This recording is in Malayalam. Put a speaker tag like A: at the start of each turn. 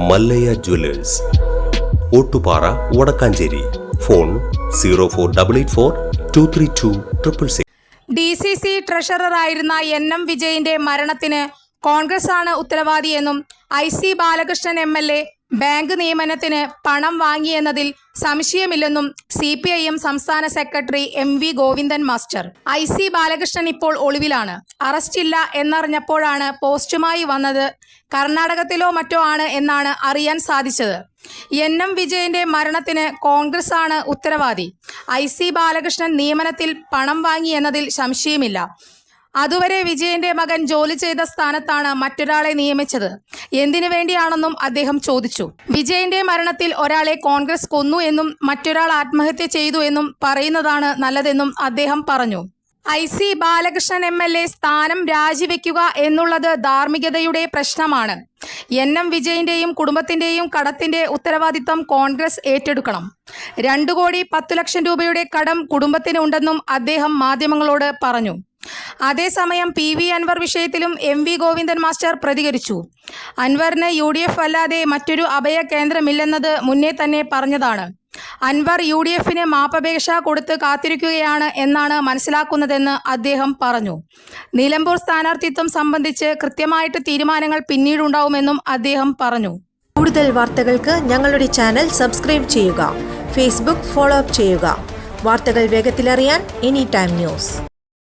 A: Mallayya jewellers, Ottupara, Vadakkanchery. Phone 0488423266.
B: DCC ട്രഷററായിരുന്ന NM വിജയന്റെ മരണത്തിന് കോൺഗ്രസ് ആണ് ഉത്തരവാദിയെന്നും IC ബാലകൃഷ്ണൻ MLA ബാങ്ക് നിയമനത്തിന് പണം വാങ്ങിയെന്നതിൽ സംശയമില്ലെന്നും CPIM സംസ്ഥാന secretary MV Govindan master. IC Balakrishnan ഇപ്പോൾ ഒളിവിലാണ്. അറസ്റ്റില്ല എന്നറിഞ്ഞപ്പോഴാണ് പോസ്റ്റുമായി വന്നത്. കർണാടകത്തിലോ മറ്റോ ആണ് എന്നാണ് അറിയാൻ സാധിച്ചത്. NM വിജയന്റെ മരണത്തിന് കോൺഗ്രസ് ആണ് ഉത്തരവാദി. IC ബാലകൃഷ്ണൻ നിയമനത്തിൽ പണം വാങ്ങിയെന്നതിൽ സംശയമില്ല. അതുവരെ വിജയന്റെ മകൻ ജോലി ചെയ്ത സ്ഥാനത്താണ് മറ്റൊരാളെ നിയമിച്ചത്. എന്തിനു വേണ്ടിയാണെന്നും അദ്ദേഹം ചോദിച്ചു. വിജയന്റെ മരണത്തിൽ ഒരാളെ കോൺഗ്രസ് കൊന്നു എന്നും മറ്റൊരാൾ ആത്മഹത്യ ചെയ്തു എന്നും പറയുന്നതാണ് നല്ലതെന്നും അദ്ദേഹം പറഞ്ഞു. IC ബാലകൃഷ്ണൻ MLA സ്ഥാനം രാജിവെക്കുക എന്നുള്ളത് ധാർമ്മികതയുടെ പ്രശ്നമാണ്. NM വിജയന്റെയും കുടുംബത്തിന്റെയും കടത്തിന്റെ ഉത്തരവാദിത്തം കോൺഗ്രസ് ഏറ്റെടുക്കണം. 2,10,00,000 രൂപയുടെ കടം കുടുംബത്തിന് ഉണ്ടെന്നും അദ്ദേഹം മാധ്യമങ്ങളോട് പറഞ്ഞു. അതേസമയം PV അൻവർ വിഷയത്തിലും MV ഗോവിന്ദൻ മാസ്റ്റർ പ്രതികരിച്ചു. അൻവറിന് UDF അല്ലാതെ മറ്റൊരു അഭയ കേന്ദ്രമില്ലെന്നത് മുന്നേ തന്നെ പറഞ്ഞതാണ്. അൻവർ UDFന് മാപ്പപേക്ഷ കൊടുത്ത് കാത്തിരിക്കുകയാണ് എന്നാണ് മനസ്സിലാക്കുന്നതെന്ന് അദ്ദേഹം പറഞ്ഞു. നിലമ്പൂർ സ്ഥാനാർത്ഥിത്വം സംബന്ധിച്ച് കൃത്യമായിട്ട് തീരുമാനങ്ങൾ പിന്നീടുണ്ടാവുമെന്നും അദ്ദേഹം പറഞ്ഞു.
C: കൂടുതൽ വാർത്തകൾക്ക് ഞങ്ങളുടെ ചാനൽ സബ്സ്ക്രൈബ് ചെയ്യുക. ഫേസ്ബുക്ക് ഫോളോ അപ്പ് ചെയ്യുക. വാർത്തകൾ വേഗത്തിലറിയാൻ Anytime News.